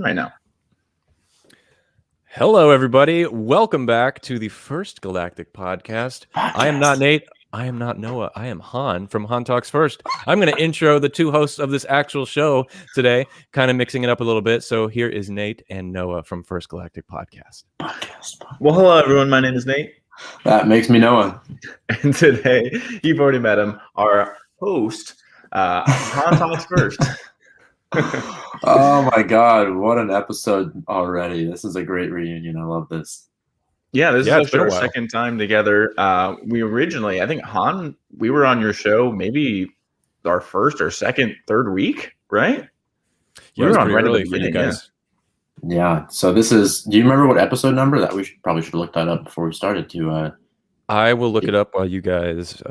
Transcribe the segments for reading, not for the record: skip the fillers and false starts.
right now. Hello, everybody. Welcome back to the First Galactic Podcast. I am not Nate. I am not Noah. I am Han from Han Talks First. I'm going to intro the two hosts of this actual show today, kind of mixing it up a little bit. So here is Nate and Noah from First Galactic Podcast. Well, hello, everyone. My name is Nate. That makes me Noah. And today, you've already met him, our host, Han Talks First. Oh my God, what an episode already. This is a great reunion. I love this. Yeah, this is our second time together. We originally, I think, Han, we were on your show maybe our first or second, third week, right? Yeah, we were on right early at the for you beginning, guys. Yeah, so this is, do you remember what episode number? That we probably should have looked that up before we started to. I will look it up while you guys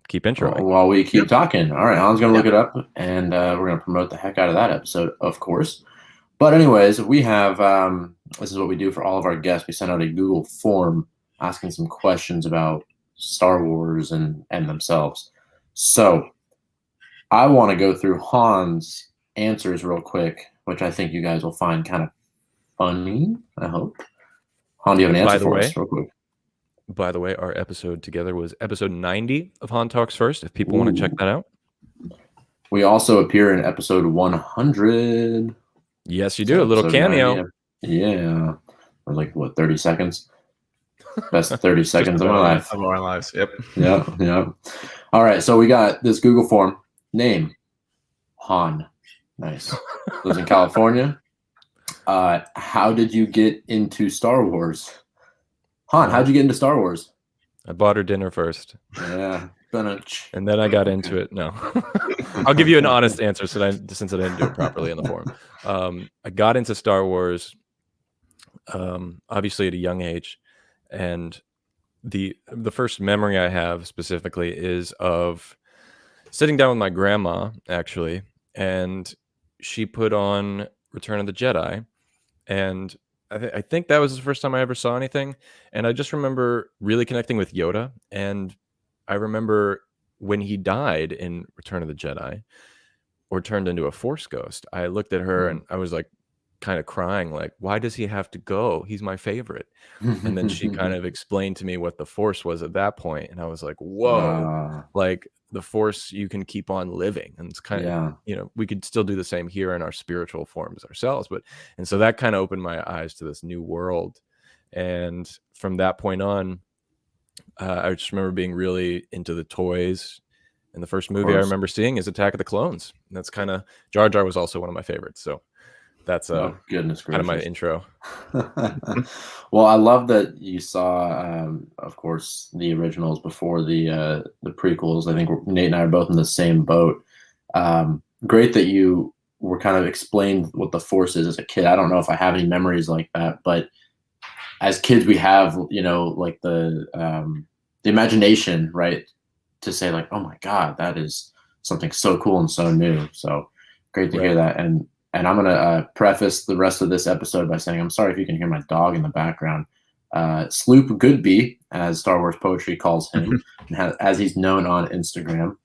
keep introing. While we keep talking. All right, Han's going to look it up, and we're going to promote the heck out of that episode, of course. But anyways, we have, this is what we do for all of our guests. We send out a Google form asking some questions about Star Wars and themselves. So I want to go through Han's answers real quick, which I think you guys will find kind of funny, I hope. Han, do you have an answer for us real quick? By the way, our episode together was episode 90 of Han Talks First, if people want to check that out. We also appear in episode 100. Yes, you do. A little cameo. Yeah. Or like, what, 30 seconds? Best 30 seconds of my life. Of our lives, yep. Yeah. All right, so we got this Google form. Name, Han. Nice. Lives in California. How did you get into Star Wars? Han, how'd you get into Star Wars? I bought her dinner first. Yeah. And then I got into it. No. I'll give you an honest answer since I didn't do it properly in the form. I got into Star Wars obviously at a young age. And the first memory I have specifically is of sitting down with my grandma, actually, and she put on Return of the Jedi. And I think that was the first time I ever saw anything. And I just remember really connecting with Yoda. And I remember when he died in Return of the Jedi or turned into a Force ghost, I looked at her and I was like kind of crying, like, why does he have to go? He's my favorite. And then she kind of explained to me what the Force was at that point. And I was like, whoa, like the Force, you can keep on living. And it's kind of, we could still do the same here in our spiritual forms ourselves. And so that kind of opened my eyes to this new world. And from that point on, I just remember being really into the toys. And the first movie I remember seeing is Attack of the Clones. And that's kind of, Jar Jar was also one of my favorites. So that's goodness kind of my intro. Well, I love that you saw, of course, the originals before the prequels. I think Nate and I are both in the same boat. Great that you were kind of explained what the Force is as a kid. I don't know if I have any memories like that, but as kids, we have, like the imagination, right, to say like, oh my God, that is something so cool and so new. So great to hear that. And I'm going to preface the rest of this episode by saying I'm sorry if you can hear my dog in the background. Sloop Goodby, as Star Wars Poetry calls him, as he's known on Instagram.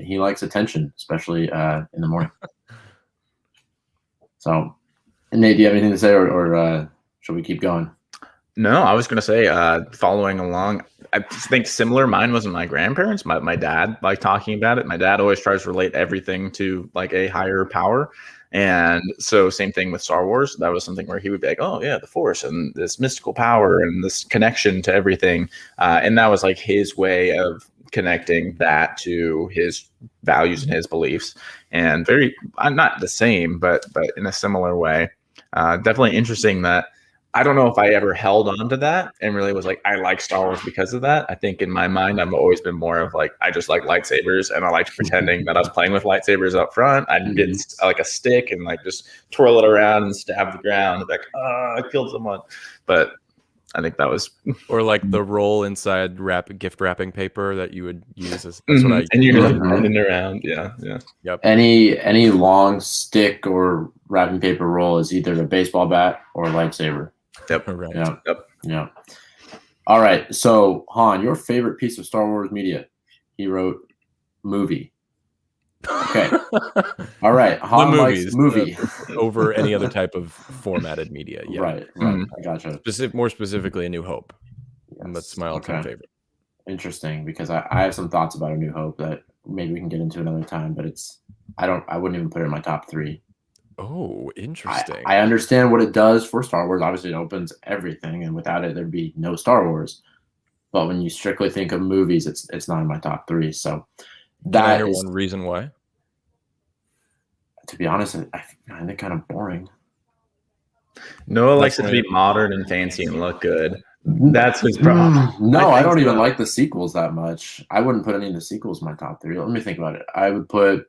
He likes attention, especially in the morning. So, Nate, do you have anything to say, or should we keep going? No, I was going to say, following along, I think similar. Mine wasn't my grandparents. My dad liked talking about it. My dad always tries to relate everything to like a higher power. And so same thing with Star Wars. That was something where he would be like, oh yeah, the Force and this mystical power and this connection to everything. And that was like his way of connecting that to his values and his beliefs. And very, not the same, but in a similar way. Definitely interesting that I don't know if I ever held on to that and really was like, I like Star Wars because of that. I think in my mind, I've always been more of like, I just like lightsabers and I liked pretending that I was playing with lightsabers up front. I'd get like a stick and like just twirl it around and stab the ground. Like, I killed someone. But I think that was, or like the roll inside gift wrapping paper that you would use as that's what I and you're just running around. Yeah. Yep. Any long stick or wrapping paper roll is either a baseball bat or a lightsaber. Yep. Right. Yeah. All right. So Han, your favorite piece of Star Wars media? He wrote movie. Okay. All right. Han likes movie over any other type of formatted media. Yeah. Right. I gotcha. More specifically, A New Hope. Yes. That's my all-time favorite. Interesting, because I have some thoughts about A New Hope that maybe we can get into another time, but I wouldn't even put it in my top 3. Oh, interesting. I understand what it does for Star Wars. Obviously, it opens everything, and without it, there'd be no Star Wars. But when you strictly think of movies, it's not in my top 3. So Can I hear one reason why? To be honest, I find it kind of boring. Noah likes it to be modern and fancy and look good. That's his problem. No, I don't even like the sequels that much. I wouldn't put any of the sequels in my top 3. Let me think about it. I would put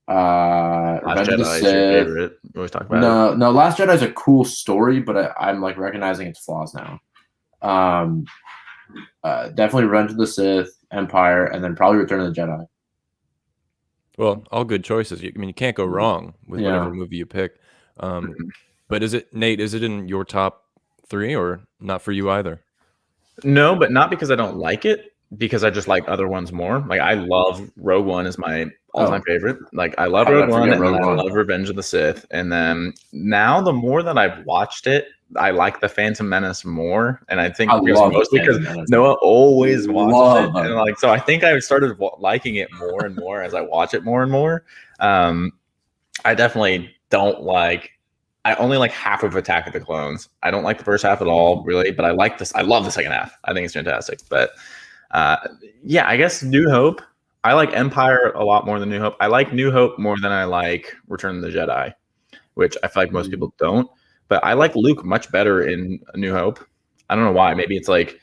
Last Jedi is your favorite. You always talk about it. No, Last Jedi is a cool story, but I'm like recognizing its flaws now. Definitely Revenge of the Sith, Empire, and then probably Return of the Jedi. Well, all good choices. You can't go wrong with whatever movie you pick. But Nate, is it in your top 3 or not for you either? No, but not because I don't like it, because I just like other ones more. Like I love Rogue One is my all-time favorite. Like I love Rogue One, and I love Revenge of the Sith. And then now the more that I've watched it, I like the Phantom Menace more. And I think mostly because Noah always watches it. And like, so I think I started liking it more and more as I watch it more and more. I definitely don't like. I only like half of Attack of the Clones. I don't like the first half at all, really, but I like this. I love the second half. I think it's fantastic. But I guess New Hope. I like Empire a lot more than New Hope. I like New Hope more than I like Return of the Jedi, which I feel like most people don't. But I like Luke much better in A New Hope. I don't know why. Maybe it's like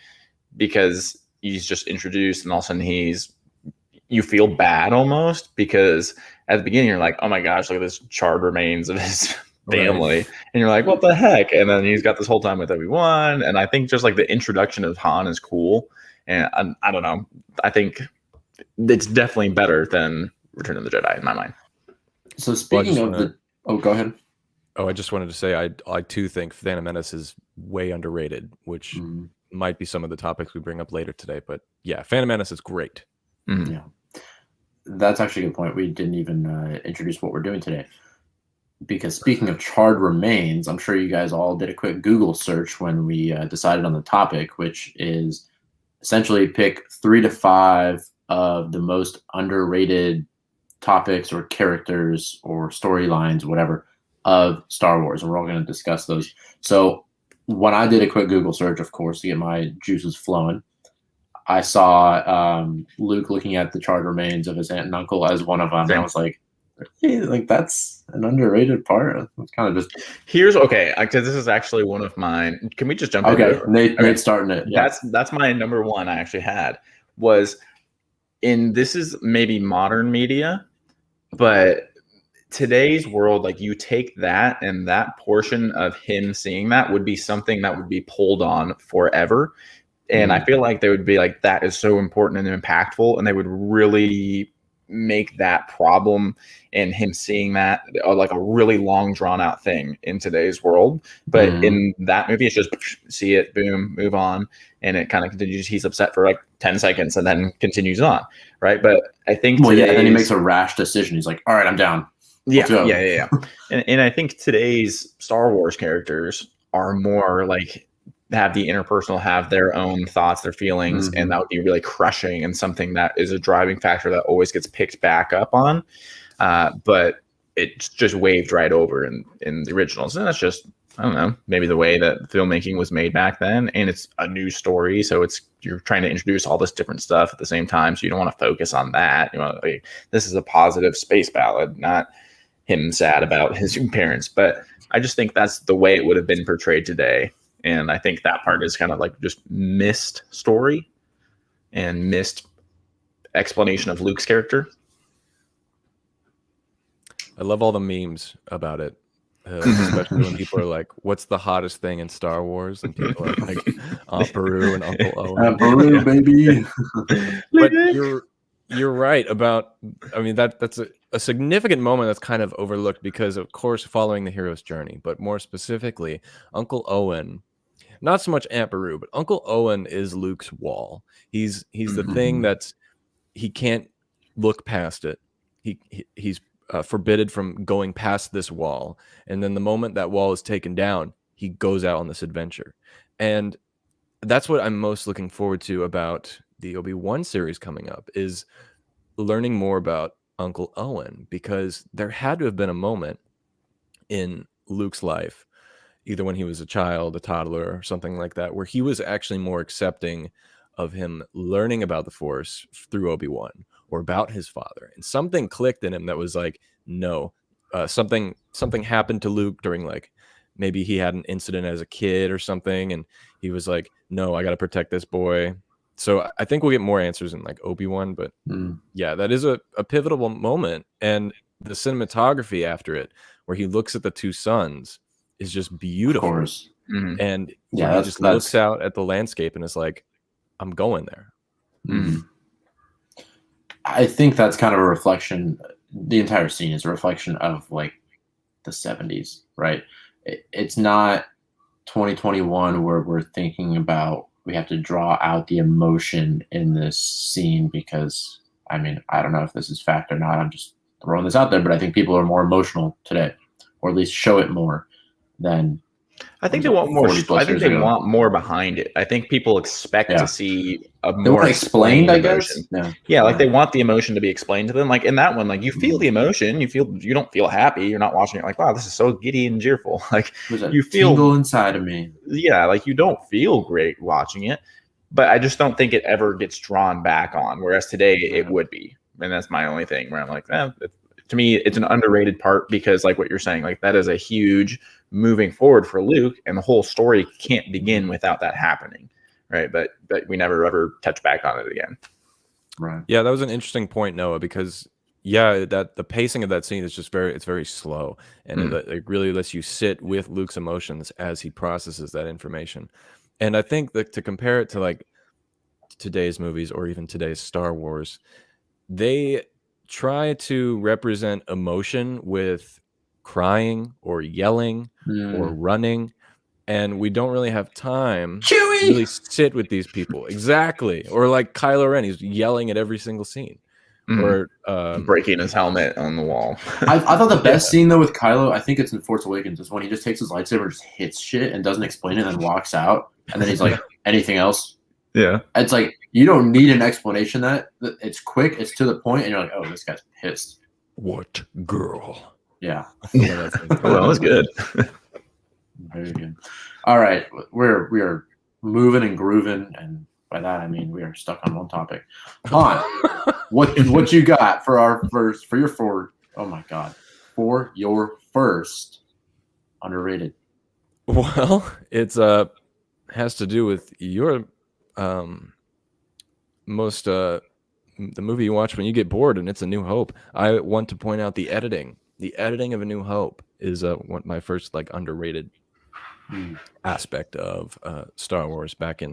because he's just introduced and all of a sudden you feel bad almost because at the beginning you're like, oh my gosh, look at this charred remains of his family. Right. And you're like, what the heck? And then he's got this whole time with everyone. And I think just like the introduction of Han is cool. And I don't know. I think it's definitely better than Return of the Jedi in my mind. So speaking go ahead. Oh, I just wanted to say I too think Phantom Menace is way underrated, which might be some of the topics we bring up later today. But yeah, Phantom Menace is great. Mm-hmm. Yeah, that's actually a good point. We didn't even introduce what we're doing today. Because speaking of charred remains, I'm sure you guys all did a quick Google search when we decided on the topic, which is essentially pick 3 to 5 of the most underrated topics or characters or storylines, whatever, of Star Wars. And we're all going to discuss those. So when I did a quick Google search, of course, to get my juices flowing, I saw Luke looking at the charred remains of his aunt and uncle as one of them. And I was like, hey, like that's an underrated part. It's kind of just because this is actually one of mine. Can we just jump into it? Nate's starting it. Yeah. That's my number one. I actually had was this is maybe modern media, but today's world, like you take that and that portion of him seeing that would be something that would be pulled on forever. And I feel like they would be like, that is so important and impactful, and they would really make that problem and him seeing that like a really long drawn out thing in today's world. But in that movie, it's just see it, boom, move on. And it kind of continues. He's upset for like 10 seconds and then continues on. Right. But I think, and then he makes a rash decision. He's like, all right, I'm down. Yeah. And I think today's Star Wars characters are more like, have the interpersonal, have their own thoughts, their feelings, and that would be really crushing and something that is a driving factor that always gets picked back up on. But it's just waved right over in the originals. And that's just, I don't know, maybe the way that filmmaking was made back then. And it's a new story. So you're trying to introduce all this different stuff at the same time. So you don't want to focus on that. You know, like, this is a positive space ballad, not him sad about his parents. But I just think that's the way it would have been portrayed today. And I think that part is kind of like just missed story and missed explanation of Luke's character. I love all the memes about it, especially when people are like, what's the hottest thing in Star Wars? And people are like, Aunt Beru and Uncle Owen. Aunt Beru, baby. But you're right about, I mean, that's a significant moment that's kind of overlooked because, of course, following the hero's journey, but more specifically, Uncle Owen. Not so much Aunt Beru, but Uncle Owen is Luke's wall. He's the thing he can't look past it. he's forbidden from going past this wall, and then the moment that wall is taken down, he goes out on this adventure. And that's what I'm most looking forward to about the Obi-Wan series coming up, is learning more about Uncle Owen, because there had to have been a moment in Luke's life, either when he was a child, a toddler, or something like that, where he was actually more accepting of him learning about the Force through Obi-Wan or about his father. And something clicked in him that was like, no, something happened to Luke during, like, maybe he had an incident as a kid or something, and he was like, no, I got to protect this boy. So I think we'll get more answers in like Obi-Wan, but yeah, that is a pivotal moment. And the cinematography after it, where he looks at the two suns, is just beautiful. Of course. And yeah, he just looks out at the landscape and is like, I'm going there. I think that's kind of a reflection. The entire scene is a reflection of like the 70s, right? It's not 2021 where we're thinking about, we have to draw out the emotion in this scene, because I mean, I don't know if this is fact or not. I'm just throwing this out there, but I think people are more emotional today, or at least show it more than. I think they want more. I think they want more behind it. I think people expect to see a more explained, I guess. Yeah, like they want the emotion to be explained to them. Like in that one, like you feel the emotion. You don't feel happy. You're not watching it like, wow, this is so giddy and cheerful. Like you feel tingle inside of me. Yeah, like you don't feel great watching it, but I just don't think it ever gets drawn back on. Whereas today it would be, and that's my only thing where I'm like, to me, it's an underrated part, because like what you're saying, like that is a huge moving forward for Luke, and the whole story can't begin without that happening, right? But we never ever touch back on it again. Right. Yeah, that was an interesting point, Noah, because that the pacing of that scene is just very slow, and it really lets you sit with Luke's emotions as he processes that information. And I think that to compare it to like today's movies or even today's Star Wars, they try to represent emotion with crying or yelling or running, and we don't really have time to really sit with these people. Exactly. Or like Kylo Ren, he's yelling at every single scene, or breaking his helmet on the wall. I thought the best scene though with Kylo, I think it's in Force Awakens, is when he just takes his lightsaber and just hits shit and doesn't explain it and then walks out, and then he's like, anything else? Yeah. It's like, you don't need an explanation. That it's quick, it's to the point, and you're like, oh, this guy's pissed. What girl? Yeah. Well, that was good. Very good. All right, we are moving and grooving, and by that I mean we are stuck on one topic. Han, what you got for your first underrated? Well, it's has to do with your most the movie you watch when you get bored, and it's A New Hope. I want to point out the editing. The editing of A New Hope is my first like underrated aspect of Star Wars back in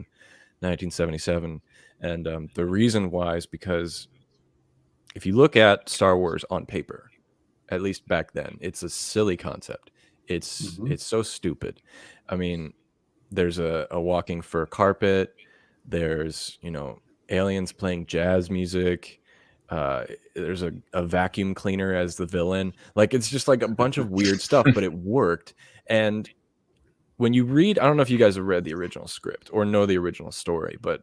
1977, and the reason why is because if you look at Star Wars on paper, at least back then, it's a silly concept. It's so stupid. I mean, there's a walking fur carpet. There's aliens playing jazz music. There's a vacuum cleaner as the villain. Like, it's just like a bunch of weird stuff, but it worked. And when you read, I don't know if you guys have read the original script or know the original story, but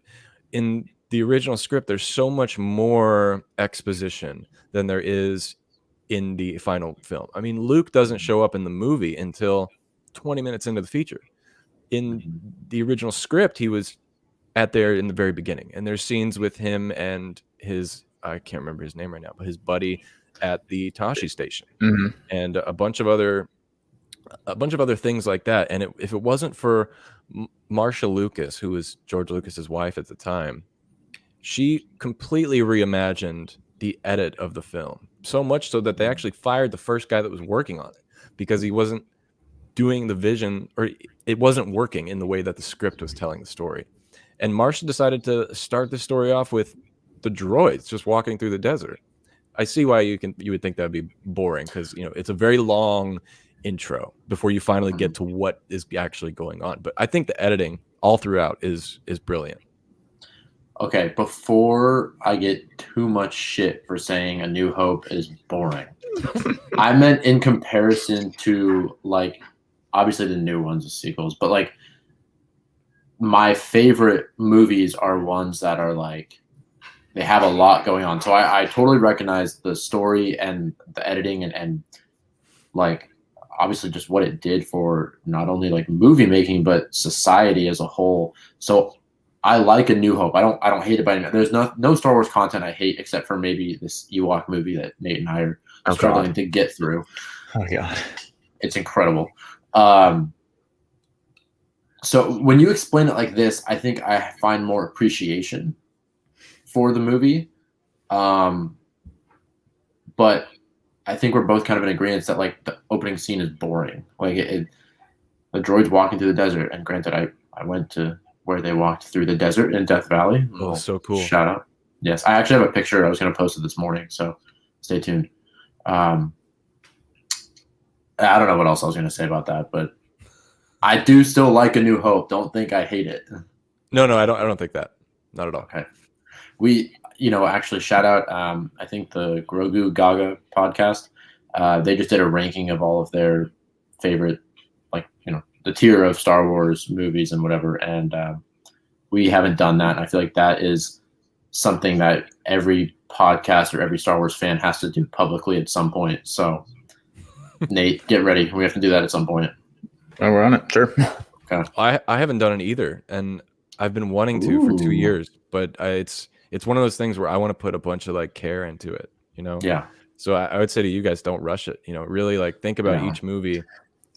in the original script, there's so much more exposition than there is in the final film. I mean, Luke doesn't show up in the movie until 20 minutes into the feature. In the original script, he was there in the very beginning, and there's scenes with him and his, I can't remember his name right now, but his buddy at the Tashi station, and a bunch of other things like that. And if it wasn't for Marsha Lucas, who was George Lucas's wife at the time, she completely reimagined the edit of the film, so much so that they actually fired the first guy that was working on it because he wasn't doing the vision, or it wasn't working in the way that the script was telling the story. And Marsha decided to start the story off with the droids just walking through the desert. I see why you would think that'd be boring, because it's a very long intro before you finally get to what is actually going on. But I think the editing all throughout is brilliant. Okay, before I get too much shit for saying A New Hope is boring, I meant in comparison to, like, obviously the new ones, the sequels, but like my favorite movies are ones that are like they have a lot going on. So I totally recognize the story and the editing and like obviously just what it did for not only like movie making but society as a whole. So I like A New Hope. I don't hate it by any means. There's no Star Wars content I hate except for maybe this Ewok movie that Nate and I are struggling to get through. Oh god, it's incredible. So when you explain it like this, I think I find more appreciation for the movie. But I think we're both kind of in agreement that like the opening scene is boring. Like the droids walking through the desert. And granted, I went to where they walked through the desert in Death Valley. Oh, so cool. Shout out. Yes, I actually have a picture. I was going to post it this morning, so stay tuned. I don't know what else I was going to say about that, but I do still like A New Hope. Don't think I hate it. No, I don't think that. Not at all. Okay. We, actually shout out, I think the Grogu Gaga podcast. They just did a ranking of all of their favorite, the tier of Star Wars movies and whatever. And we haven't done that. And I feel like that is something that every podcast or every Star Wars fan has to do publicly at some point. So, Nate, get ready. We have to do that at some point. Oh, we're on it. Sure. Okay. I haven't done it either, and I've been wanting to for 2 years, but it's one of those things where I want to put a bunch of like care into it, Yeah. So I would say to you guys, don't rush it. Really like think about each movie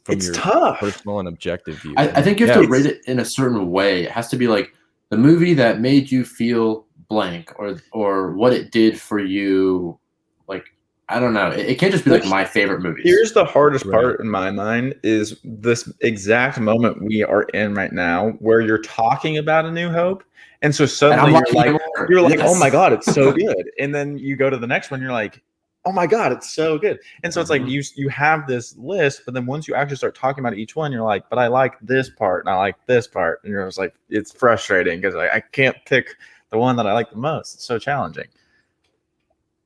from It's your tough. personal and objective view. I think you have to rate it in a certain way. It has to be like the movie that made you feel blank, or what it did for you. Like, I don't know. It can't just be like my favorite movies. Here's the hardest part in my mind is this exact moment we are in right now where you're talking about A New Hope. And so suddenly you're like, oh my God, it's so good. And then you go to the next one, you're like, oh my God, it's so good. And so it's like you have this list, but then once you actually start talking about each one, you're like, but I like this part and I like this part. And you're just like, it's frustrating because I can't pick the one that I like the most. It's so challenging.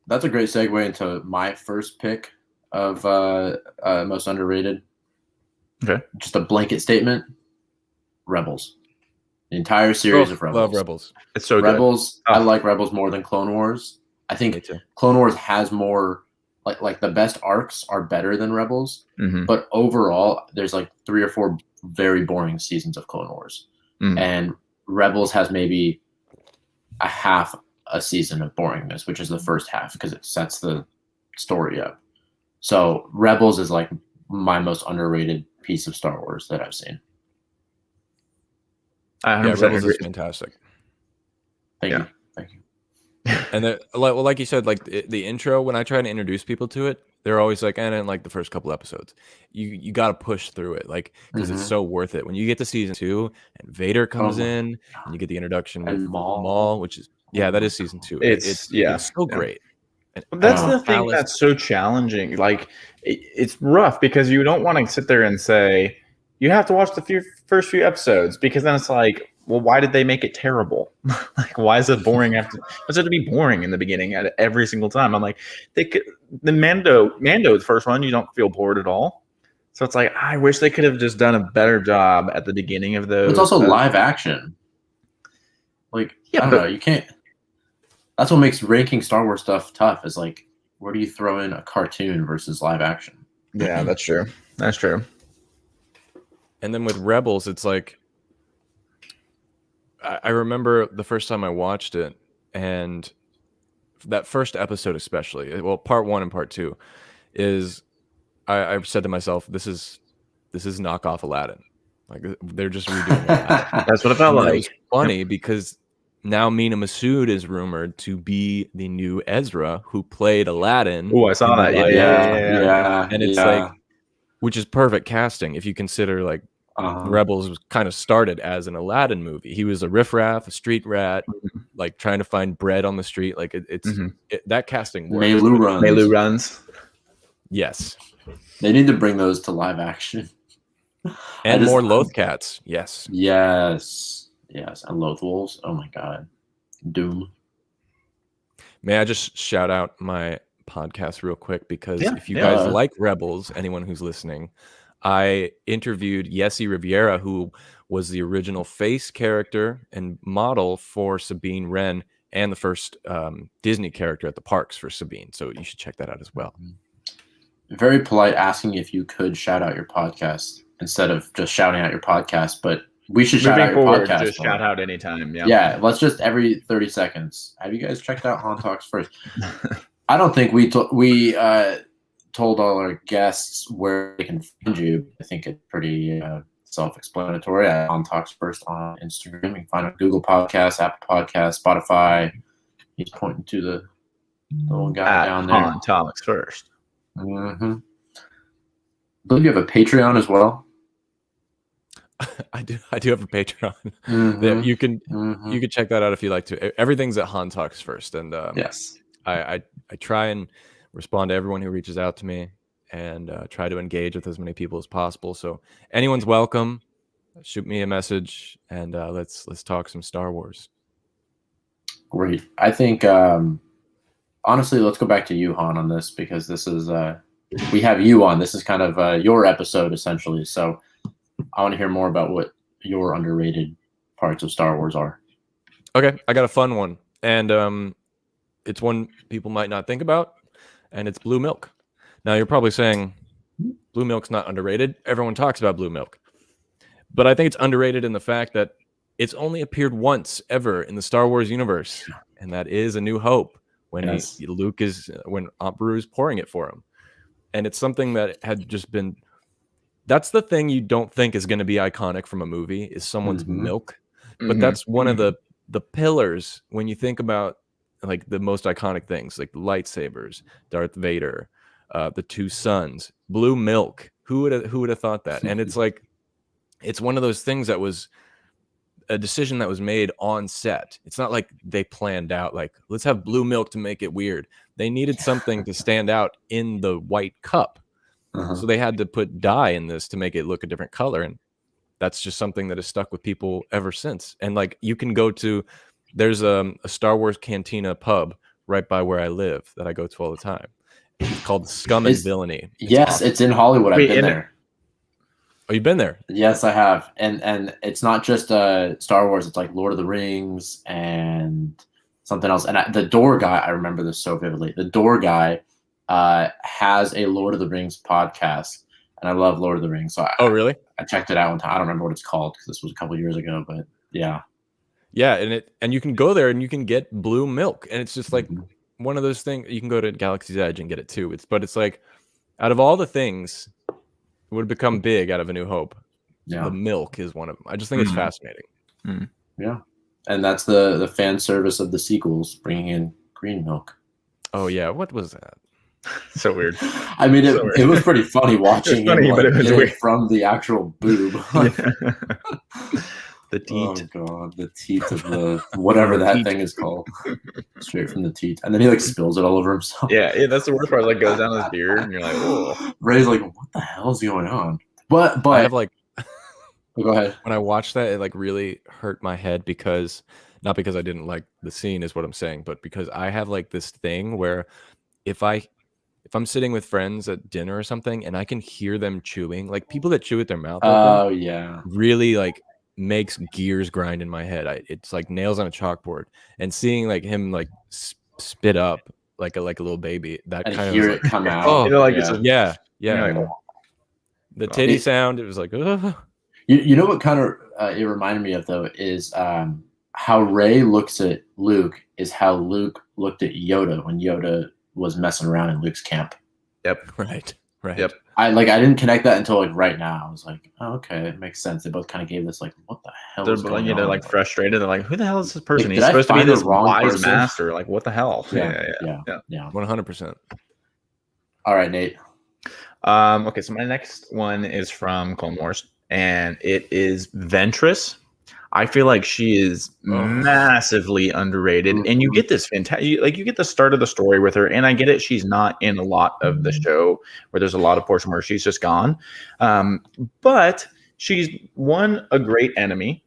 That's a great segue into my first pick of most underrated. Okay. Just a blanket statement. Rebels. The entire series of Rebels. Love Rebels. It's so Rebels, good. I like Rebels more than Clone Wars. I think Clone Wars has more, like the best arcs are better than Rebels. Mm-hmm. But overall, there's like 3 or 4 very boring seasons of Clone Wars. Mm-hmm. And Rebels has maybe a half a season of boringness, which is the first half because it sets the story up. So Rebels is like my most underrated piece of Star Wars that I've seen. Rebels is fantastic. Thank you. And like you said, like the intro, when I try to introduce people to it, they're always like, I didn't like the first couple episodes. You got to push through it, like, because it's so worth it. When you get to season 2 and Vader comes in and you get the introduction with Maul, which is that is season 2. It's so great. And that's the thing that's so challenging. Like it's rough because you don't want to sit there and say you have to watch the first few episodes because then it's like, well, why did they make it terrible? Like, why is it boring after? What's it to be boring in the beginning at every single time? I'm like, the Mando, the first one, you don't feel bored at all. So it's like, I wish they could have just done a better job at the beginning of those. It's also live action. Like, I don't know, you can't. That's what makes ranking Star Wars stuff tough. Is like, where do you throw in a cartoon versus live action? Yeah, that's true. That's true. And then with Rebels, it's like, I remember the first time I watched it, and that first episode especially, well, part 1 and part 2, is I said to myself, this is knockoff Aladdin. Like, they're just redoing Aladdin. That's what it felt like. It's funny because now Mina Massoud is rumored to be the new Ezra who played Aladdin. Oh, I saw that. Yeah. And it's like, which is perfect casting if you consider like Rebels was kind of started as an Aladdin movie. He was a riffraff, a street rat, like trying to find bread on the street. Like that casting works. Melu runs. Yes. They need to bring those to live action. And more Loth cats. Yes. Yes. And Loth wolves. Oh my God. Doom. May I just shout out my podcast real quick? Because if you Yeah. guys like Rebels, anyone who's listening, I interviewed Yessi Riviera, who was the original face character and model for Sabine Wren and the first Disney character at the parks for Sabine. So you should check that out as well. Very polite asking if you could shout out your podcast instead of just shouting out your podcast, but we should shout out your podcast. Just shout out anytime. Yeah, let's just every 30 seconds. Have you guys checked out Han Talks First? I don't think we told all our guests where they can find you. I think it's pretty self-explanatory. Han Talks First on Instagram. You can find it on Google Podcasts, Apple Podcasts, Spotify. He's pointing to the little guy down there. Han Talks First. Mm-hmm. I believe you have a Patreon as well. I do have a Patreon. Mm-hmm. That you can check that out if you like to. Everything's at Han Talks First, and Yes, I try and respond to everyone who reaches out to me, and try to engage with as many people as possible. So anyone's welcome. Shoot me a message, and let's talk some Star Wars. great. I think honestly, let's go back to you, Han, on this, because this is we have you on. This is kind of your episode essentially. So I want to hear more about what your underrated parts of Star Wars are. Okay, I got a fun one, and it's one people might not think about, and it's blue milk. Now you're probably saying blue milk's not underrated. Everyone talks about blue milk, but I think it's underrated in the fact that it's only appeared once ever in the Star Wars universe, and that is A New Hope when when Aunt Beru is pouring it for him, and it's something that had just been. That's the thing you don't think is going to be iconic from a movie is someone's milk, but that's one of the pillars when you think about like the most iconic things, like the lightsabers, Darth Vader, the two sons, blue milk. Who would have thought that? And it's like, it's one of those things that was a decision that was made on set. It's not like they planned out like, let's have blue milk to make it weird. They needed something to stand out in the white cup. So they had to put dye in this to make it look a different color. And that's just something that has stuck with people ever since. And like, you can go to, there's a Star Wars Cantina pub right by where I live that I go to all the time. It's called Scum and Villainy. Yes, awesome. It's in Hollywood. I've been there. Oh, you've been there? Yes, I have. And it's not just Star Wars. It's like Lord of the Rings and something else. And the door guy, I remember this so vividly. The door guy has a Lord of the Rings podcast, and I love Lord of the Rings. So really? I checked it out one time. I don't remember what it's called because this was a couple years ago, but yeah. Yeah, and you can go there and you can get blue milk, and it's just like one of those things. You can go to Galaxy's Edge and get it too. But it's like, out of all the things that would become big out of A New Hope, the milk is one of them. I just think it's fascinating. Yeah, and that's the fan service of the sequels, bringing in green milk. Oh yeah, what was that? So weird. I mean, it was pretty funny watching funny, but it was weird. From the actual boob. The teat. Oh god, the teat of the whatever that thing is called. Straight from the teat. And then he like spills it all over himself. Yeah, that's the worst part. Like goes down his beard and you're like, oh. Ray's like, what the hell is going on? But I have like go ahead. When I watched that, it like really hurt my head because not because I didn't like the scene is what I'm saying, but because I have like this thing where if I'm sitting with friends at dinner or something and I can hear them chewing, like people that chew with their mouth open, really like makes gears grind in my head. It's like nails on a chalkboard. And seeing like him like spit up like a little baby, that and kind hear of it like, come out. Oh, like yeah. The titty sound. It was like, you know what kind of it reminded me of though is how Ray looks at Luke is how Luke looked at Yoda when Yoda was messing around in Luke's camp. Yep. Right. Yep. I didn't connect that until like right now. I was like, oh, okay, it makes sense. They both kind of gave this like, what the hell is going on? They're like frustrated. They're like, who the hell is this person? Like, he's supposed to be this wise person? master. Like, what the hell? Yeah. 100%. All right, Nate. Okay, so my next one is from Clone Wars, and it is Ventress. I feel like she is massively underrated, and you get this fantastic, like you get the start of the story with her, and I get it. She's not in a lot of the show where there's a lot of portion where she's just gone, but she's a great enemy,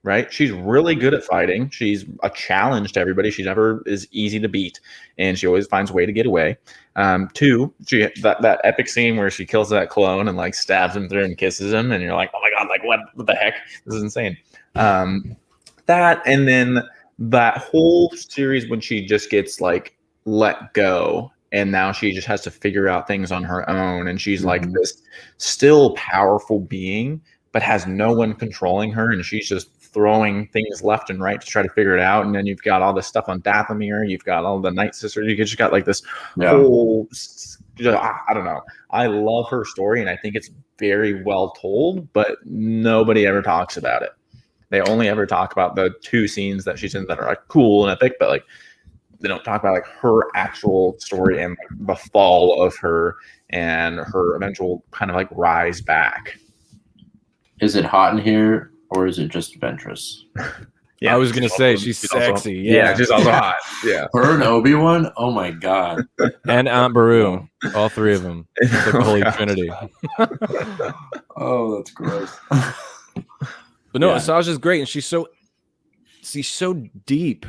right? She's really good at fighting. She's a challenge to everybody. She never is easy to beat, and she always finds a way to get away. 2, that epic scene where she kills that clone and like stabs him through and kisses him, and you're like, oh my god, like what the heck? This is insane. That, and then that whole series when she just gets like let go, and now she just has to figure out things on her own, and she's like this still powerful being, but has no one controlling her, and she's just throwing things left and right to try to figure it out. And then you've got all this stuff on Dathomir, you've got all the Night Sisters, you just got like this whole, I don't know. I love her story, and I think it's very well told, but nobody ever talks about it. They only ever talk about the 2 scenes that she's in that are like cool and epic, but like they don't talk about like her actual story and like the fall of her and her eventual kind of like rise back. Is it hot in here, or is it just Ventress? Yeah, I was gonna say she's sexy. Yeah, she's also hot. Yeah, her and Obi-Wan. Oh my god, and Aunt Beru, all 3 of them. It's like the Holy Trinity. Oh, that's gross. But no, Asajj's great, and she's so deep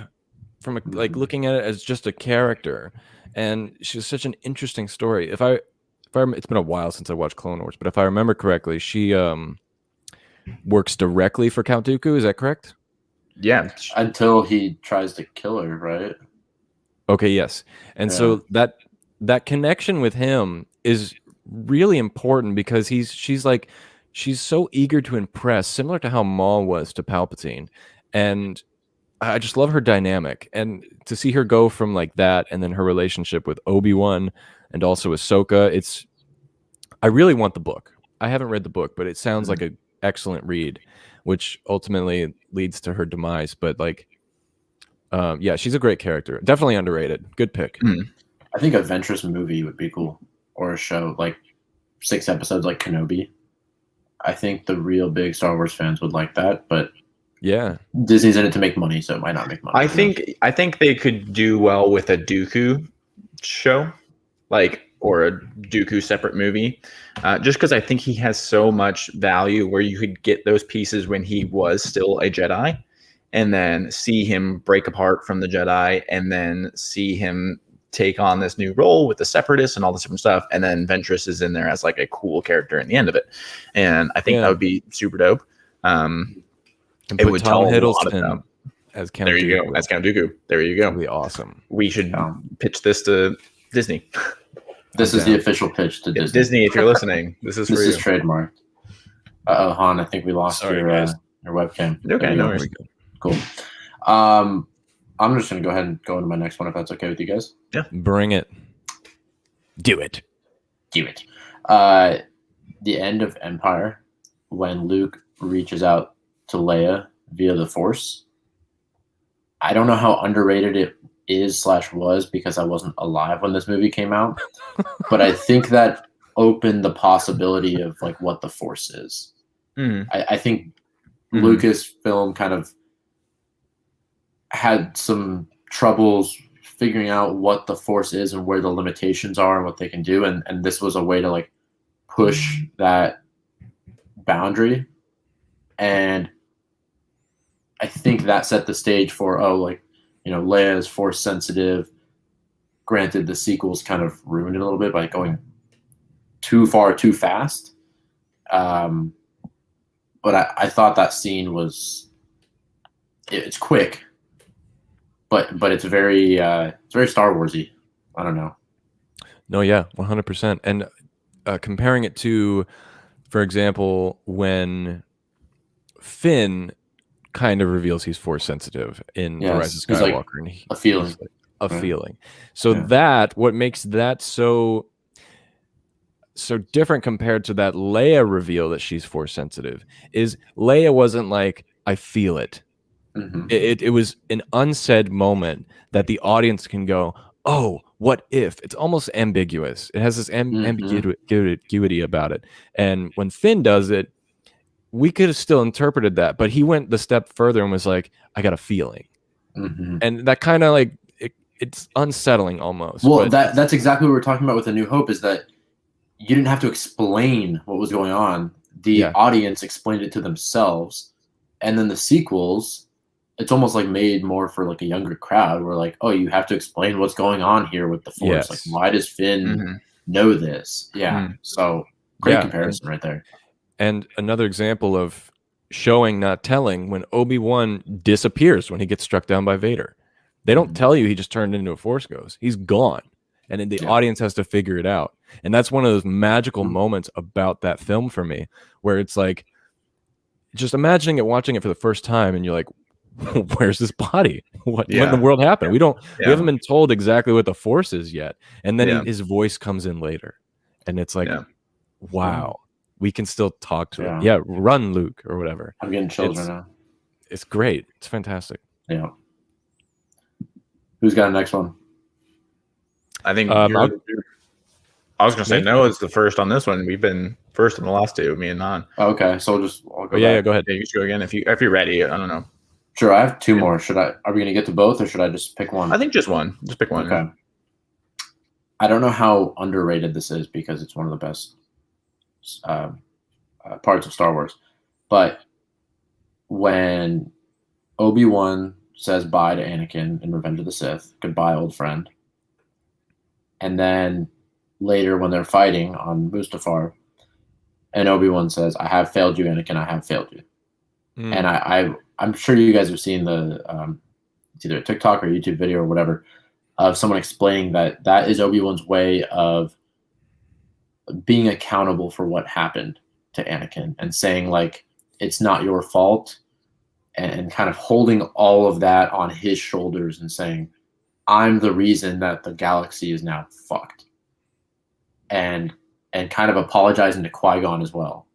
from like looking at it as just a character, and she's such an interesting story. If I it's been a while since I watched Clone Wars, but if I remember correctly, she works directly for Count Dooku. Is that correct? Yeah. Until he tries to kill her, right? Okay, yes. And so that connection with him is really important because she's so eager to impress, similar to how Maul was to Palpatine. And I just love her dynamic. And to see her go from like that, and then her relationship with Obi-Wan and also Ahsoka, I really want the book. I haven't read the book, but it sounds like an excellent read, which ultimately leads to her demise. But like, she's a great character. Definitely underrated. Good pick. I think a Ventress movie would be cool, or a show like 6 episodes like Kenobi. I think the real big Star Wars fans would like that, but yeah, Disney's in it to make money, so it might not make money. I think they could do well with a Dooku show, or a Dooku separate movie, just because I think he has so much value where you could get those pieces when he was still a Jedi, and then see him break apart from the Jedi, and then see him take on this new role with the Separatists and all this different stuff, and then Ventress is in there as like a cool character in the end of it, and I think that would be super dope. It would Tom tell Hiddleston as Count There you Dooku. go. As Count Dooku. There you go. That'd be awesome. We should pitch this to Disney. This is the official pitch to Disney. Disney, if you're listening, this is for you. This is trademarked. Han, I think we lost your webcam. Okay, no worries. Cool. I'm just going to go ahead and go into my next one, if that's okay with you guys. Yeah. Bring it. Do it. Do it. The end of Empire, when Luke reaches out to Leia via the Force. I don't know how underrated it is / was, because I wasn't alive when this movie came out, but I think that opened the possibility of like what the Force is. I think Lucasfilm kind of had some troubles figuring out what the Force is and where the limitations are and what they can do, and this was a way to like push that boundary. And I think that set the stage for Leia is Force sensitive. Granted, the sequels kind of ruined it a little bit by going too far too fast. But I thought that scene was it's quick, but it's very Star Warsy. I don't know. No, yeah, 100%. And comparing it to, for example, when Finn kind of reveals he's Force sensitive in The Rise of Skywalker, like and a feeling, feeling. So what makes that so different compared to that Leia reveal that she's Force sensitive is Leia wasn't like, I feel it. It was an unsaid moment that the audience can go, oh, what if? It's almost ambiguous. It has this ambiguity about it. And when Finn does it, we could have still interpreted that, but he went the step further and was like, I got a feeling. And that kind of like, it's unsettling almost. Well, that's exactly what we're talking about with A New Hope, is that you didn't have to explain what was going on. The audience explained it to themselves. And then the sequels, it's almost like made more for like a younger crowd. Where like, oh, you have to explain what's going on here with the Force. Like, Yes. why does Finn know this? Yeah. So great comparison right there. And another example of showing, not telling, when Obi-Wan disappears when he gets struck down by Vader. They don't tell you he just turned into a Force ghost. He's gone. And then the audience has to figure it out. And that's one of those magical moments about that film for me, where it's like, just imagining it, watching it for the first time, and you're like, where's this body? What in the world happened? We haven't been told exactly what the Force is yet. And then his voice comes in later. And it's like, wow, we can still talk to it. Yeah, run, Luke, or whatever. I'm getting chills right now. It's great. It's fantastic. Yeah. Who's got a next one? I think I was going to say Noah's the first on this one. We've been first in the last two, me and Non. Okay, so I'll go back. Go ahead. Yeah, you should go again if you're ready. I don't know. Sure, I have two more. Are we going to get to both, or should I just pick one? I think just one. Just pick one. Okay. Yeah. I don't know how underrated this is because it's one of the best parts of Star Wars. But when Obi-Wan says bye to Anakin in Revenge of the Sith, goodbye, old friend. And then later when they're fighting on Mustafar, and Obi-Wan says, I have failed you, Anakin, I have failed you. And I'm sure you guys have seen the it's either a TikTok or YouTube video or whatever of someone explaining that is Obi-Wan's way of being accountable for what happened to Anakin and saying, like, it's not your fault, and kind of holding all of that on his shoulders and saying, I'm the reason that the galaxy is now fucked. And kind of apologizing to Qui-Gon as well.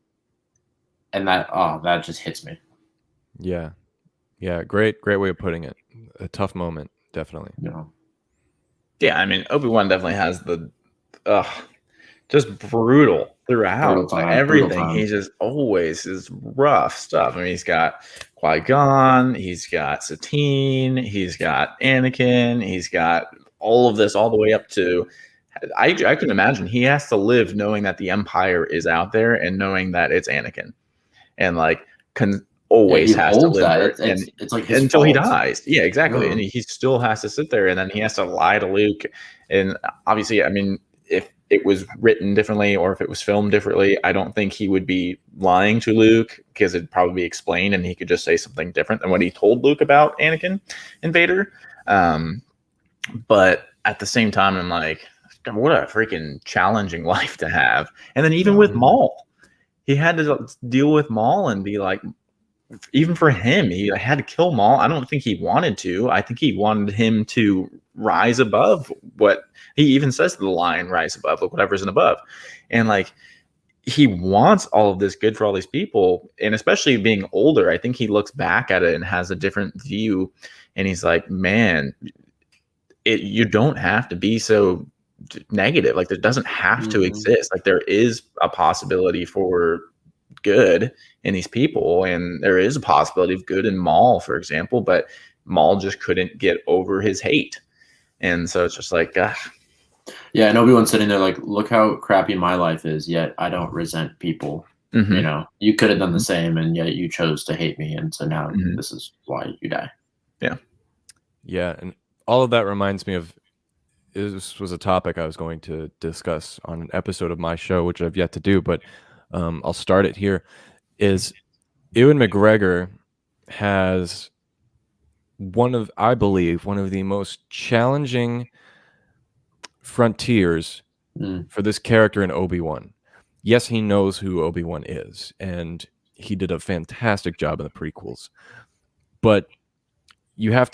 And that just hits me. Yeah. Yeah, great way of putting it. A tough moment, definitely. Yeah, I mean, Obi-Wan definitely has the just brutal throughout. Everything. He just always is rough stuff. I mean, he's got Qui-Gon, he's got Satine, he's got Anakin, he's got all of this all the way up to I can imagine he has to live knowing that the Empire is out there and knowing that it's Anakin. And like always has to live there. It's like his until fault. He dies. Yeah, exactly. And he still has to sit there, and then he has to lie to Luke. And obviously, I mean, if it was written differently or if it was filmed differently, I don't think he would be lying to Luke, because it'd probably be explained and he could just say something different than what he told Luke about Anakin and Vader. But at the same time, I'm like, what a freaking challenging life to have. And then even with Maul, he had to deal with Maul and be like, even for him, he had to kill Maul. I don't think he wanted to. I think he wanted him to rise above what he even says to the lion, rise above whatever's in above. And like, he wants all of this good for all these people. And especially being older, I think he looks back at it and has a different view. And he's like, man, you don't have to be so negative. Like, there doesn't have to exist. Like, there is a possibility for good in these people, and there is a possibility of good in Maul, for example, but Maul just couldn't get over his hate. And so it's just like, yeah, and Obi-Wan's sitting there like, look how crappy my life is, yet I don't resent people. You know, you could have done the same, and yet you chose to hate me, and so now this is why you die. Yeah, and all of that reminds me of, this was a topic I was going to discuss on an episode of my show, which I've yet to do, but I'll start it here. Is Ewan Mcgregor has I believe, one of the most challenging frontiers for this character in Obi-Wan. Yes, he knows who Obi-Wan is, and he did a fantastic job in the prequels. But he has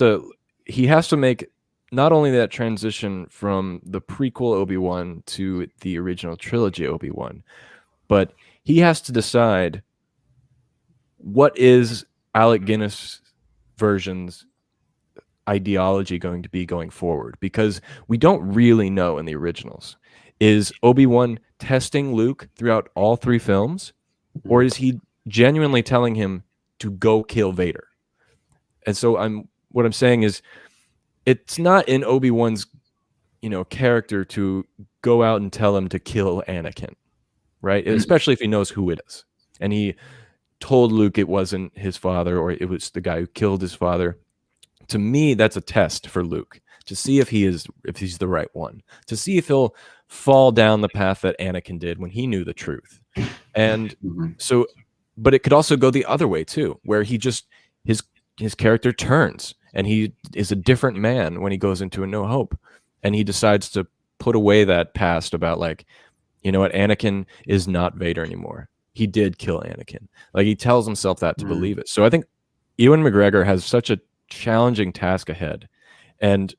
to make not only that transition from the prequel Obi-Wan to the original trilogy Obi-Wan, but he has to decide, what is Alec Guinness version's ideology going to be going forward? Because we don't really know in the originals. Is Obi-Wan testing Luke throughout all three films, or is he genuinely telling him to go kill Vader? And so what I'm saying is, it's not in Obi-Wan's, character to go out and tell him to kill Anakin, right? Especially if he knows who it is. And he told Luke it wasn't his father, or it was the guy who killed his father. To me, that's a test for Luke to see if he's the right one, to see if he'll fall down the path that Anakin did when he knew the truth. And so, but it could also go the other way too, where he just his character turns and he is a different man when he goes into A New Hope, and he decides to put away that past about, like, you know what, Anakin is not Vader anymore. He did kill Anakin. Like, he tells himself that to believe it. So I think Ewan McGregor has such a challenging task ahead. And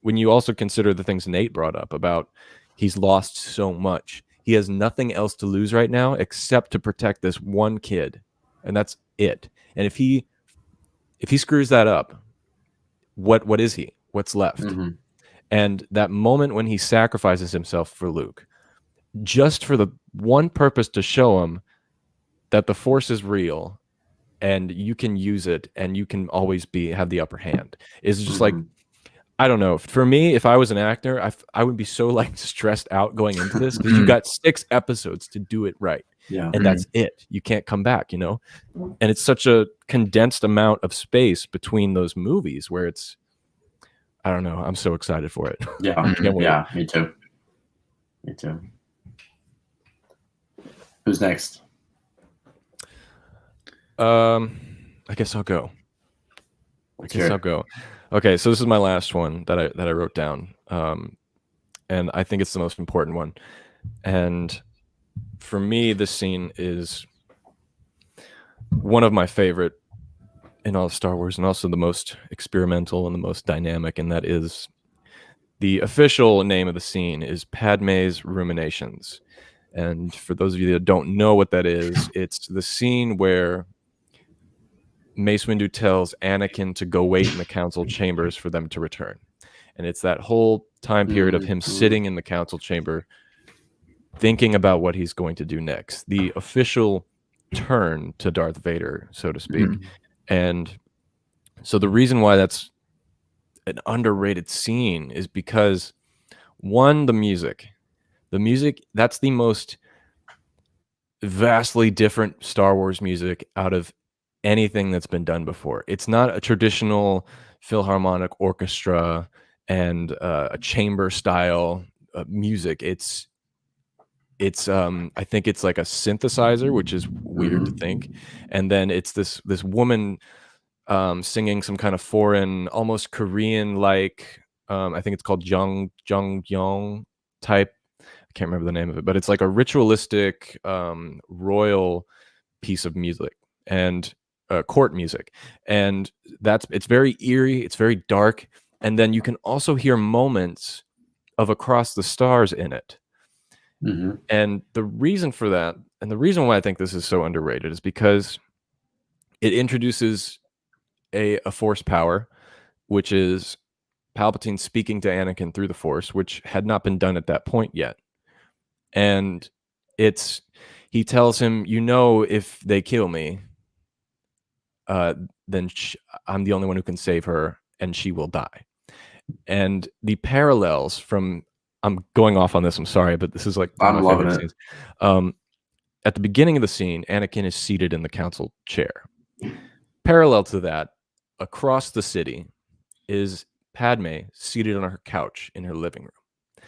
when you also consider the things Nate brought up about he's lost so much, he has nothing else to lose right now except to protect this one kid, and that's it. And if he screws that up, what is he? What's left? And that moment when he sacrifices himself for Luke, just for the one purpose to show him that the Force is real and you can use it and you can always have the upper hand, is just like, I don't know. For me, if I was an actor, I would be so like stressed out going into this, because you got 6 episodes to do it right. Yeah. And that's it. You can't come back, you know? And it's such a condensed amount of space between those movies where it's, I don't know. I'm so excited for it. Yeah. Yeah, me too. Me too. Who's next? I guess I'll go. I'll go. Okay, so this is my last one that I wrote down. And I think it's the most important one. And for me, this scene is one of my favorite in all of Star Wars, and also the most experimental and the most dynamic, and that is the official name of the scene is Padme's Ruminations. And for those of you that don't know what that is, it's the scene where Mace Windu tells Anakin to go wait in the council chambers for them to return. And it's that whole time period of him sitting in the council chamber thinking about what he's going to do next. The official turn to Darth Vader, so to speak. And so the reason why that's an underrated scene is because, one, the music, that's the most vastly different Star Wars music out of anything that's been done before. It's not a traditional Philharmonic orchestra and a chamber style music. It's I think it's like a synthesizer, which is weird to think, and then it's this woman singing some kind of foreign, almost Korean like, I think it's called Jung type. I can't remember the name of it, but it's like a ritualistic royal piece of music and court music, and it's very eerie, it's very dark, and then you can also hear moments of Across the Stars in it. And the reason for that, and the reason why I think this is so underrated, is because it introduces a Force power, which is Palpatine speaking to Anakin through the Force, which had not been done at that point yet. And he tells him, you know, if they kill me, then I'm the only one who can save her, and she will die. And the parallels from, I'm going off on this, I'm sorry, but this is like one of my favorite scenes. At the beginning of the scene, Anakin is seated in the council chair. Parallel to that, across the city, is Padme seated on her couch in her living room.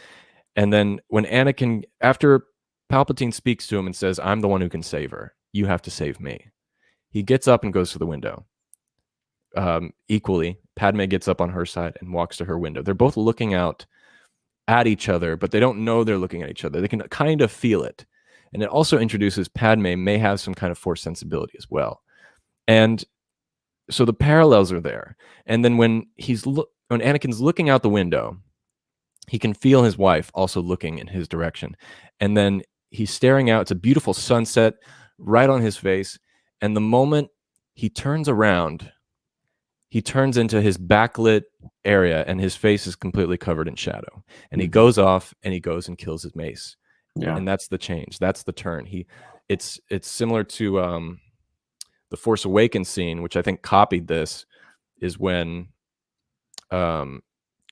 And then when Anakin, after Palpatine speaks to him and says, I'm the one who can save her, you have to save me, he gets up and goes to the window. Equally, Padme gets up on her side and walks to her window. They're both looking out at each other, but they don't know they're looking at each other. They can kind of feel it. And it also introduces Padme may have some kind of Force sensibility as well. And so the parallels are there. And then when Anakin's looking out the window, he can feel his wife also looking in his direction. And then he's staring out. It's a beautiful sunset right on his face. And the moment he turns around, he turns into his backlit area and his face is completely covered in shadow. And he goes off and he goes and kills his Mace. Yeah. And that's the change. That's the turn. It's similar to the Force Awakens scene, which I think copied this, is when Kylo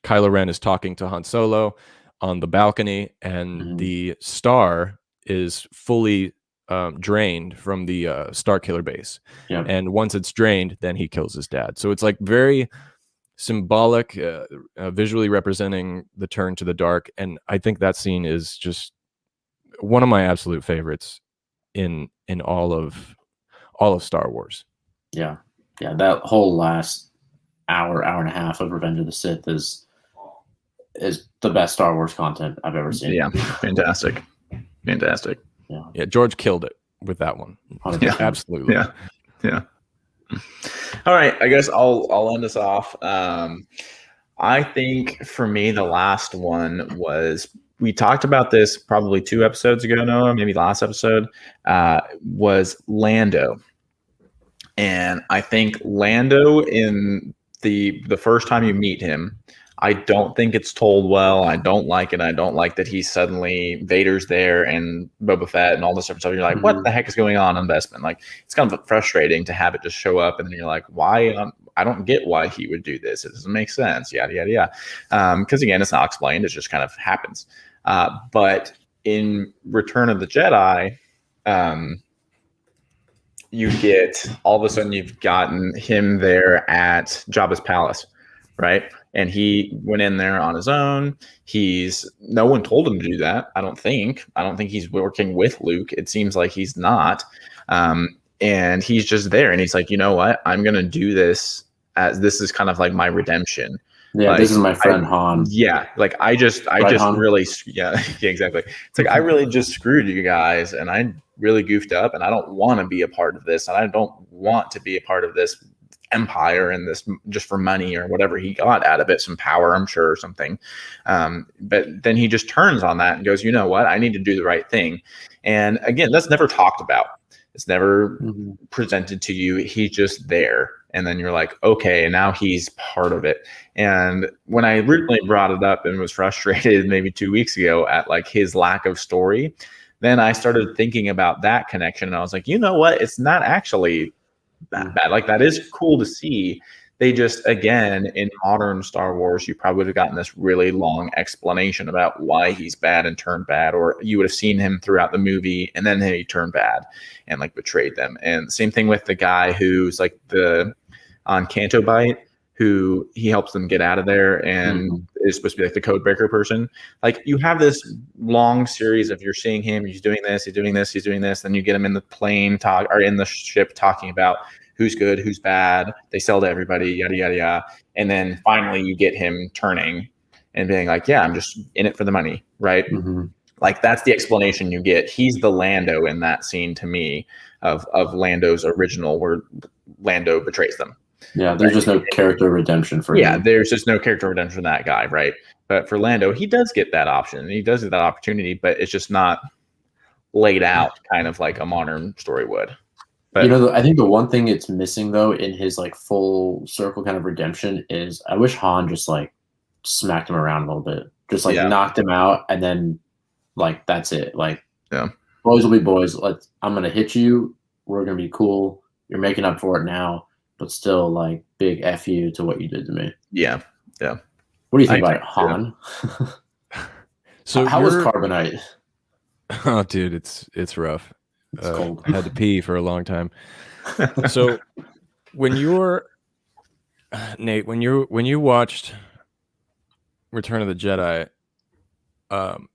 Ren is talking to Han Solo on the balcony, and the star is fully drained from the Starkiller base. Yeah. And once it's drained, then he kills his dad. So it's like very symbolic, visually representing the turn to the dark. And I think that scene is just one of my absolute favorites in all of Star Wars. Yeah. That whole last hour and a half of Revenge of the Sith is the best Star Wars content I've ever seen. Yeah, fantastic. Yeah, George killed it with that one. 100%. Yeah, absolutely. Yeah. All right, I guess I'll end us off. I think for me, the last one was, we talked about this probably 2 episodes ago, Noah, maybe last episode, was Lando. And I think Lando, in the first time you meet him, I don't think it's told well. I don't like it. I don't like that he's suddenly Vader's there and Boba Fett and all this stuff. You're like, what the heck is going on in Bespin? Like, it's kind of frustrating to have it just show up, and then you're like, why? I don't get why he would do this. It doesn't make sense. Yada yada yada. Because again, it's not explained. It just kind of happens. But in Return of the Jedi, you get, all of a sudden you've gotten him there at Jabba's palace, right? And he went in there on his own. No one told him to do that. I don't think he's working with Luke. It seems like he's not. And he's just there, and he's like, you know what? I'm going to do this, as this is kind of like my redemption. Yeah, like, this is my friend Han. Yeah, like I just Han? really, yeah, exactly. It's like, I really just screwed you guys, and I really goofed up, and I don't want to be a part of this, and I don't want to be a part of this empire and this just for money or whatever he got out of it, some power, I'm sure, or something. But then he just turns on that and goes, you know what? I need to do the right thing. And again, that's never talked about. It's never presented to you. He's just there. And then you're like, okay, now he's part of it. And when I originally brought it up and was frustrated maybe 2 weeks ago at like his lack of story, then I started thinking about that connection. And I was like, you know what? It's not actually that bad. Like, that is cool to see. They just, again, in modern Star Wars, you probably would have gotten this really long explanation about why he's bad and turned bad, or you would have seen him throughout the movie and then he turned bad and like betrayed them. And same thing with the guy who's like on Canto Bight, who he helps them get out of there and is supposed to be like the code breaker person. Like, you have this long series of, you're seeing him, he's doing this, he's doing this, he's doing this. Then you get him in the plane or in the ship talking about who's good, who's bad. They sell to everybody, yada, yada, yada. And then finally you get him turning and being like, yeah, I'm just in it for the money, right? Like, that's the explanation you get. He's the Lando in that scene to me of Lando's original, where Lando betrays them. Yeah, there's just no character redemption for him. Yeah, there's just no character redemption for that guy, right? But for Lando, he does get that option. He does get that opportunity, but it's just not laid out kind of like a modern story would. But, you know, I think the one thing it's missing, though, in his like full circle kind of redemption is, I wish Han just like smacked him around a little bit, just like knocked him out, and then like that's it. Like, boys will be boys. I'm gonna hit you. We're gonna be cool. You're making up for it now, but still, like, big F you to what you did to me. Yeah. What do you think about it, Han? So how was Carbonite? Oh, dude, it's rough. It's cold. I had to pee for a long time. So when you're Nate, when you watched Return of the Jedi,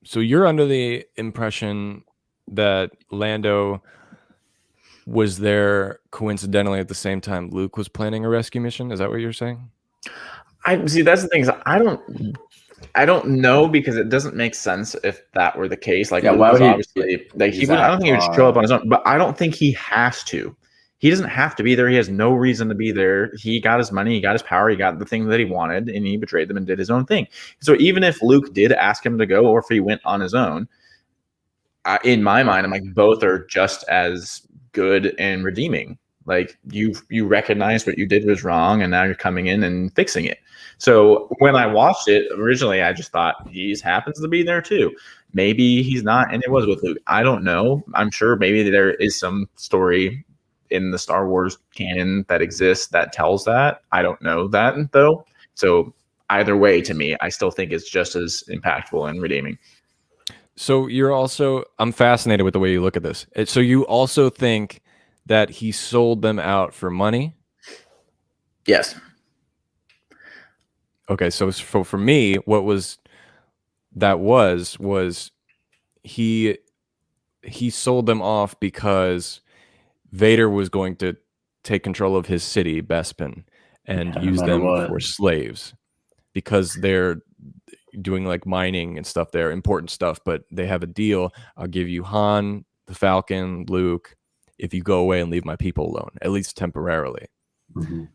so you're under the impression that Lando was there coincidentally at the same time Luke was planning a rescue mission. Is that what you're saying? I see. That's the thing. I don't know, because it doesn't make sense if that were the case. Like, why would obviously, like, he would. I don't think he would show up on his own, but I don't think he has to. He doesn't have to be there. He has no reason to be there. He got his money, he got his power, he got the thing that he wanted, and he betrayed them and did his own thing. So even if Luke did ask him to go, or if he went on his own, in my mind, I'm like, both are just as good and redeeming. Like, you recognize what you did was wrong, and now you're coming in and fixing it. So when I watched it originally, I just thought he happens to be there too. Maybe he's not, and it was with Luke. I don't know. I'm sure maybe there is some story in the Star Wars canon that exists that tells that. I don't know that, though. So either way, to me, I still think it's just as impactful and redeeming. So you're also, I'm fascinated with the way you look at this. So you also think that he sold them out for money? Yes. Okay, so for me, what was he sold them off because Vader was going to take control of his city, Bespin, and no use matter them what. for slaves because they're doing like mining and stuff there, important stuff, but they have a deal. I'll give you Han, the Falcon, Luke, if you go away and leave my people alone, at least temporarily. Mhm.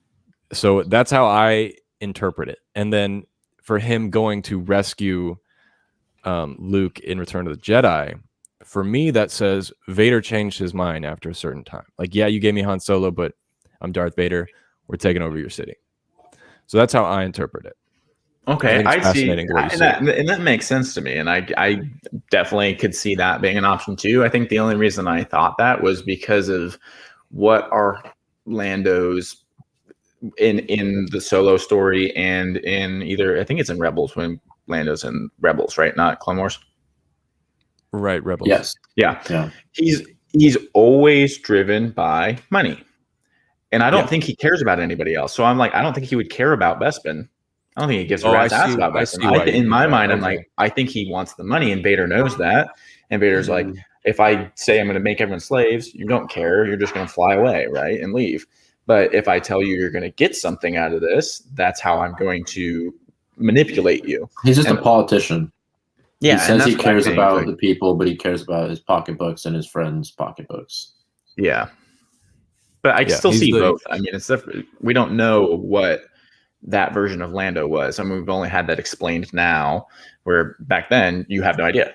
So that's how I interpret it. And then for him going to rescue Luke in Return of the Jedi, for me, that says Vader changed his mind after a certain time. Like, yeah, you gave me Han Solo, but I'm Darth Vader. We're taking over your city. So that's how I interpret it. Okay, I see, and that makes sense to me, and I definitely could see that being an option too. I think the only reason I thought that was because of what are Lando's in the Solo story and in either, I think it's in Rebels when Lando's in Rebels, right? Not Clone Wars. Right, Rebels. Yes. Yeah. He's always driven by money, and I don't think he cares about anybody else. So I'm like, I don't think he would care about Bespin. I don't think he gives a rat's ass about Bespin. In my mind, I'm like, I think he wants the money, and Vader knows that. And Vader's like, if I say I'm going to make everyone slaves, you don't care. You're just going to fly away, right, and leave. But if I tell you you're going to get something out of this, that's how I'm going to manipulate you. He's just a politician. Yeah, he says he cares about the people, but he cares about his pocketbooks and his friends' pocketbooks. Yeah, but I still see both. I mean, it's we don't know what that version of Lando was. I mean, we've only had that explained now, where back then you have no idea.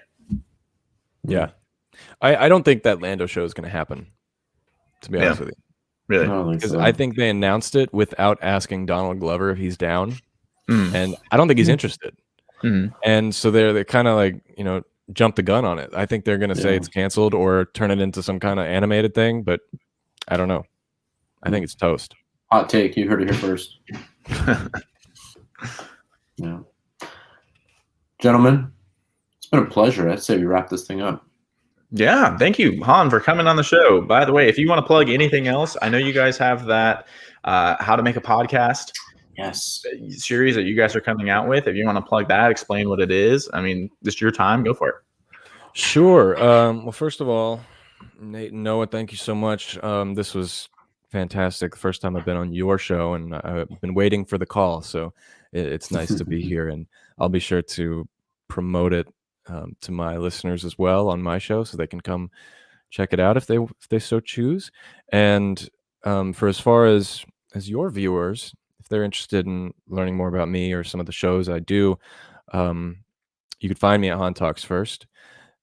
Yeah, I don't think that Lando show is going to happen, to be honest with you. Really? Because I think they announced it without asking Donald Glover if he's down, and I don't think he's interested. And so they're kind of like, jump the gun on it. I think they're going to say it's canceled or turn it into some kind of animated thing, but I don't know. I think it's toast. Hot take. You heard it here first. Yeah. Gentlemen, it's been a pleasure. I'd say we wrap this thing up. Yeah, thank you, Han, for coming on the show. By the way, if you want to plug anything else, I know you guys have that How to Make a Podcast series that you guys are coming out with. If you want to plug that, explain what it is. I mean, just your time. Go for it. Sure. Well, first of all, Nate and Noah, thank you so much. This was fantastic. The first time I've been on your show, and I've been waiting for the call. So it's nice to be here, and I'll be sure to promote it to my listeners as well on my show, so they can come check it out if they so choose. And for as far as your viewers, if they're interested in learning more about me or some of the shows I do, you can find me at Han Talks First,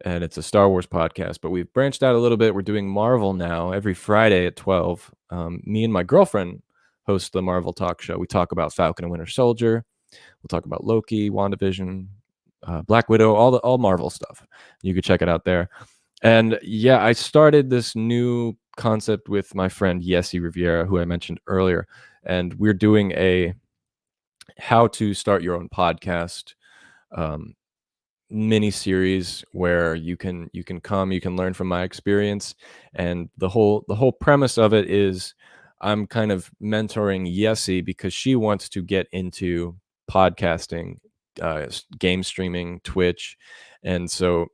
and it's a Star Wars podcast. But we've branched out a little bit. We're doing Marvel now every Friday at 12. Me and my girlfriend host the Marvel Talk Show. We talk about Falcon and Winter Soldier. We'll talk about Loki, WandaVision, Black Widow, all Marvel stuff. You can check it out there. And yeah, I started this new concept with my friend Yessi Riviera, who I mentioned earlier, and we're doing a how to start your own podcast mini series where you can learn from my experience. And the whole premise of it is I'm kind of mentoring Yessi because she wants to get into podcasting, game streaming, Twitch, and so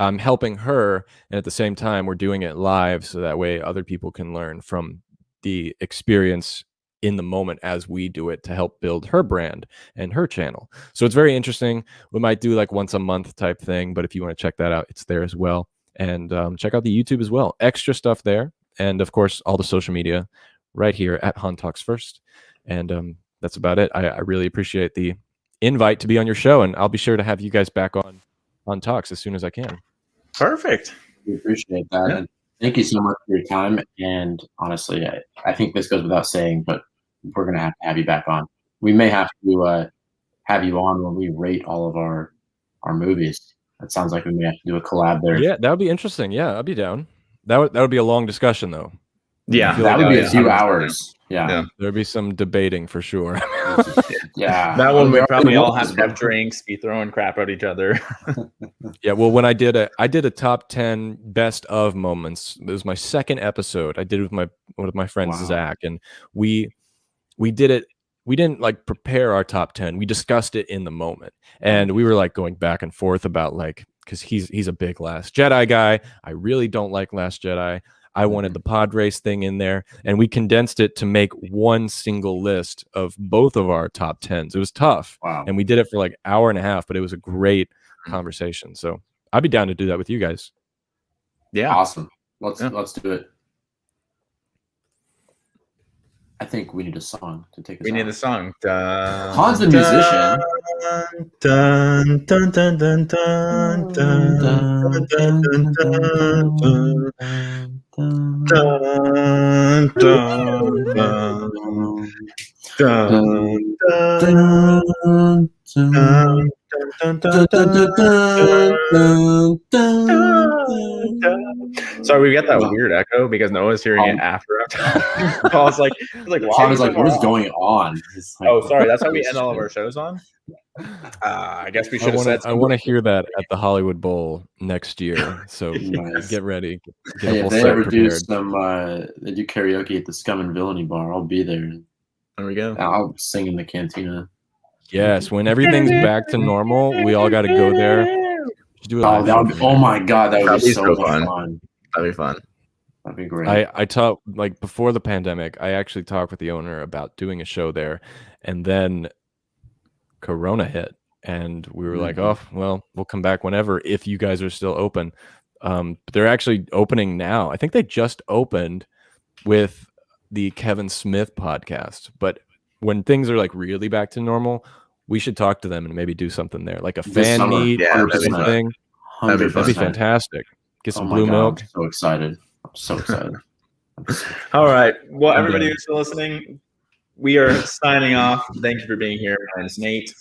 I'm helping her, and at the same time we're doing it live so that way other people can learn from the experience in the moment as we do it to help build her brand and her channel. So it's very interesting. We might do like once a month type thing, but if you want to check that out, it's there as well. And check out the YouTube as well. Extra stuff there. And of course, all the social media right here at Han Talks First. And that's about it. I really appreciate the invite to be on your show, and I'll be sure to have you guys back on Talks as soon as I can. Perfect. We appreciate that. Yeah. And thank you so much for your time. And honestly, I think this goes without saying, but we're going to have you back on. We may have to have you on when we rate all of our movies. That sounds like we may have to do a collab there. Yeah, that would be interesting. Yeah, I'd be down. That would be a long discussion, though. Yeah, that would be a few 100%. hours. Yeah. There'd be some debating for sure. Yeah. That one we There probably all was, have to have drinks, be throwing crap at each other. Yeah, well, when I did a top 10 best of moments. It was my second episode. I did it with one of my friends, Wow. Zach, and we did it. We didn't like prepare our top 10. We discussed it in the moment, and we were like going back and forth about like, because he's a big Last Jedi guy. I really don't like Last Jedi. I wanted the pod race thing in there, and we condensed it to make one single list of both of our top 10s. It was tough, and we did it for like an hour and a half, but it was a great conversation. So I'd be down to do that with you guys. Yeah, awesome. Let's do it. I think we need a song to take us. We need a song. Han's the musician. Dun, dun, dun, dun, dun, dun, dun, dun, dun, Sorry, we got that weird echo because Noah's hearing it after. I was like, Han was like, what is going on? Like, oh, sorry, that's how we end all of our shows on. I guess we should have said. I want to hear that at the Hollywood Bowl next year. So get ready. Hey, if they ever do they do karaoke at the Scum and Villainy bar, I'll be there. There we go. I'll sing in the cantina. Yes, when everything's back to normal, we all got to go there. Do it oh my god, that would be so fun. That'd be fun. That'd be great. I talked like before the pandemic. I actually talked with the owner about doing a show there, and then Corona hit, and we were like, "Oh, well, we'll come back whenever if you guys are still open." But they're actually opening now. I think they just opened with the Kevin Smith podcast. But when things are like really back to normal, we should talk to them and maybe do something there, like a fan meet or something. That'd be fantastic. Get some blue milk. I'm so excited. All right. Well, everybody who's still listening, we are signing off. Thank you for being here. My name is Nate.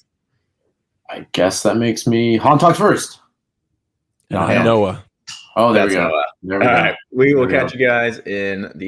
I guess that makes me Han talks first. And Noah. Oh, there we go. All right. We will catch you guys in the